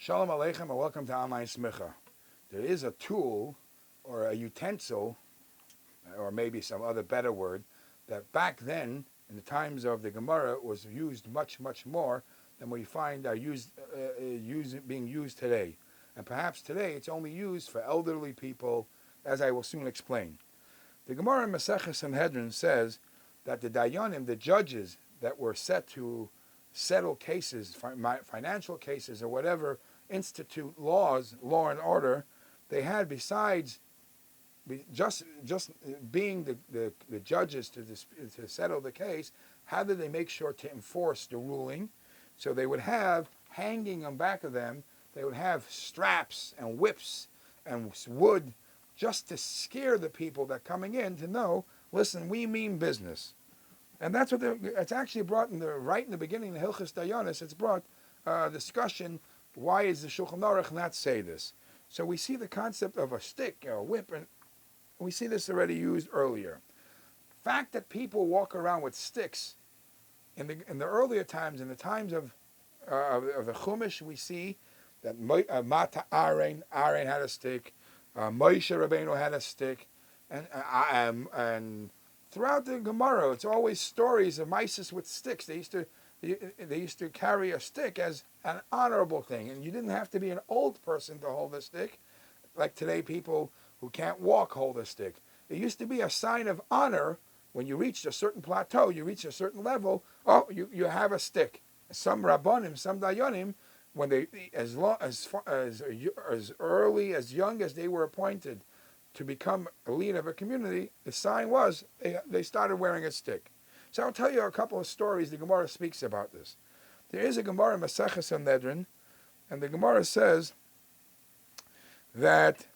Shalom Aleichem and welcome to Online Smicha. There is a tool or a utensil, or maybe some other better word, that back then, in the times of the Gemara, was used much, much more than we find are being used today. And perhaps today it's only used for elderly people, as I will soon explain. The Gemara in Maseches Sanhedrin says that the Dayanim, the judges that were set to settle cases, financial cases or whatever, institute laws, law and order, they had, besides just being the judges to settle the case, how did they make sure to enforce the ruling? So they would have, hanging on back of them, they would have straps and whips and wood, just to scare the people that coming in to know, listen, we mean business. And that's what it's actually brought right in the beginning, the Hilchos Dayanis, it's brought discussion, why is the Shulchan Aruch not say this? So we see the concept of a stick, a whip, and we see this already used earlier. The fact that people walk around with sticks, in the earlier times, in the times of the Chumash, we see that Mata Aaron had a stick, Moshe Rabbeinu had a stick, and throughout the Gemara, it's always stories of mice with sticks. They used to carry a stick as an honorable thing, and you didn't have to be an old person to hold a stick, like today people who can't walk hold a stick. It used to be a sign of honor when you reached a certain plateau, you reach a certain level. Oh, you have a stick. Some rabbanim, some dayanim, when they as early as young as they were appointed to become a leader of a community, the sign was they started wearing a stick. So I'll tell you a couple of stories. The Gemara speaks about this. There is a Gemara in Maseches Sanhedrin, and the Gemara says that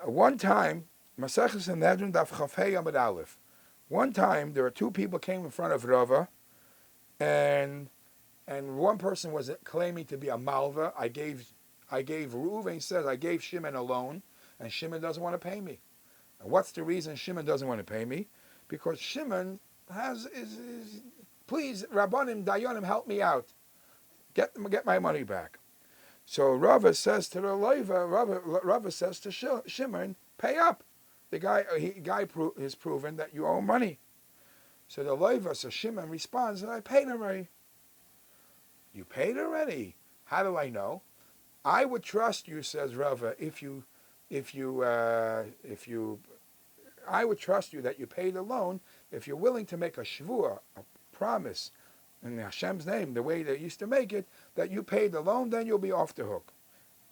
one time, Maseches Sanhedrin daf Chafei Amud Aleph. One time, there were two people came in front of Rava, and one person was claiming to be a malva. I gave Reuven says I gave Shimon a loan, and Shimon doesn't want to pay me. And what's the reason Shimon doesn't want to pay me? Because Shimon please, Rabbanim, Dayanim, help me out. Get my money back. So Rava says to the Leiva, Rava says to Shimon, pay up. The guy has proven that you owe money. So the Leiva, so Shimon responds, I paid already. You paid already? How do I know? I would trust you, says Rava, I would trust you that you paid the loan if you're willing to make a shvuah, a promise, in Hashem's name, the way they used to make it, that you paid the loan, then you'll be off the hook.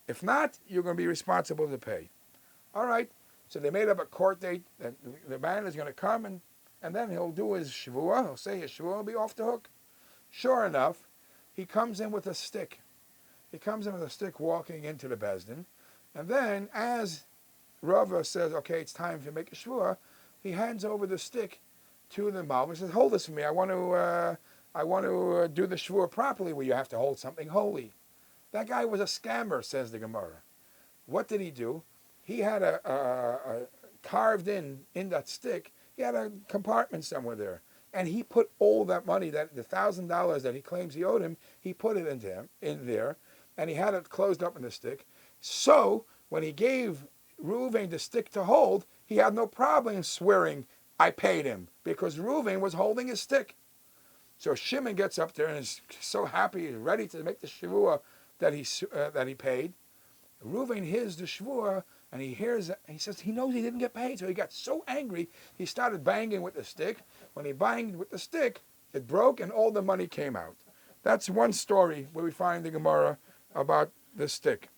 If not, you're going to be responsible to pay. All right. So they made up a court date that the man is going to come and then he'll do his shvuah. He'll say his shvuah, he'll be off the hook. Sure enough, he comes in with a stick. He comes in with a stick walking into the Bezdin. And then as Rava says, okay, it's time to make a shvuah, he hands over the stick to the Malva and says, hold this for me. I want to do the shvuah properly, where you have to hold something holy. That guy was a scammer, says the Gemara. What did he do? He had a carved in that stick, he had a compartment somewhere there. And he put all that money, that the $1,000 that he claims he owed him, he put it in there, and he had it closed up in the stick. So when he gave Reuven the stick to hold, he had no problem swearing, I paid him, because Reuven was holding his stick. So Shimon gets up there and is so happy, he's ready to make the shvuah that he paid. Reuven hears the shvuah, and he says he knows he didn't get paid. So he got so angry, he started banging with the stick. When he banged with the stick, it broke and all the money came out. That's one story where we find the Gemara about the stick.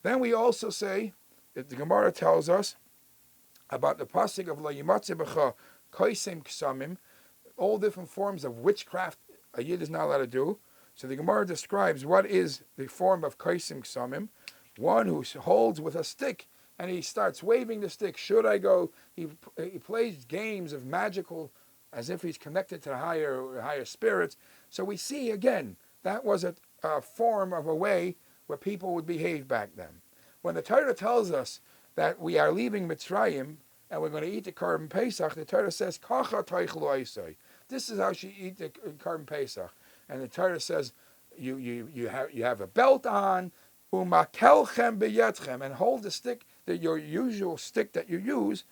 Then we also say that the Gemara tells us about the pasuk of La Yimatze B'cha Koisem Ksamim, all different forms of witchcraft a Yid is not allowed to do. So the Gemara describes what is the form of Koisem Ksamim, one who holds with a stick and he starts waving the stick. Should I go? He plays games of magical, as if he's connected to the higher spirits. So we see again that was a form of a way where people would behave back then. When the Torah tells us that we are leaving Mitzrayim and we're going to eat the Korban Pesach, the Torah says, Kacha teichlu oisai. This is how she eat the Korban Pesach. And the Torah says, you have a belt on, Umakelchem beyetchem, and hold the stick, your usual stick that you use,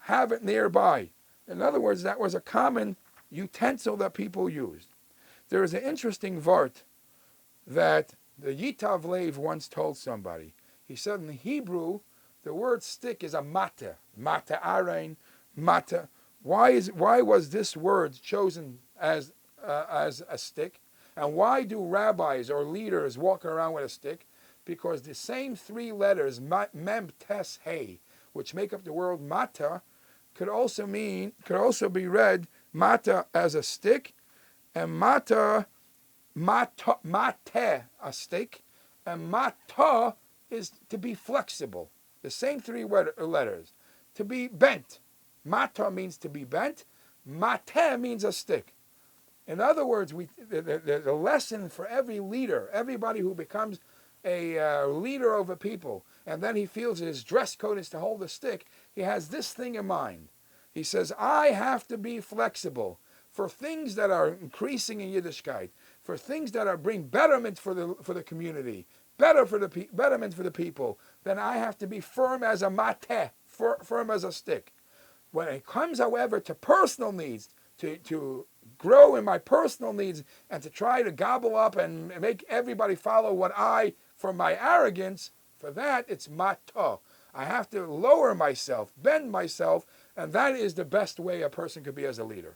have it nearby. In other words, that was a common utensil that people used. There is an interesting vart that the Yitav Lev once told somebody. He said in the Hebrew, the word stick is a mata, mata arain, mata. Why was this word chosen as a stick? And why do rabbis or leaders walk around with a stick? Because the same three letters, mem, tes, hey, which make up the word mata, could also be read mata as a stick, and mate, a stick, and mata is to be flexible. The same three letters, to be bent. Mata means to be bent. Mate means a stick. In other words, the lesson for every leader, everybody who becomes a leader over people, and then he feels that his dress code is to hold a stick, he has this thing in mind. He says, I have to be flexible for things that are increasing in Yiddishkeit, for things that are bring betterment for the community, betterment for the people. Then I have to be firm as a mate, firm as a stick. When it comes, however, to personal needs, to grow in my personal needs and to try to gobble up and make everybody follow what for my arrogance, for that it's mata. I have to lower myself, bend myself, and that is the best way a person could be as a leader.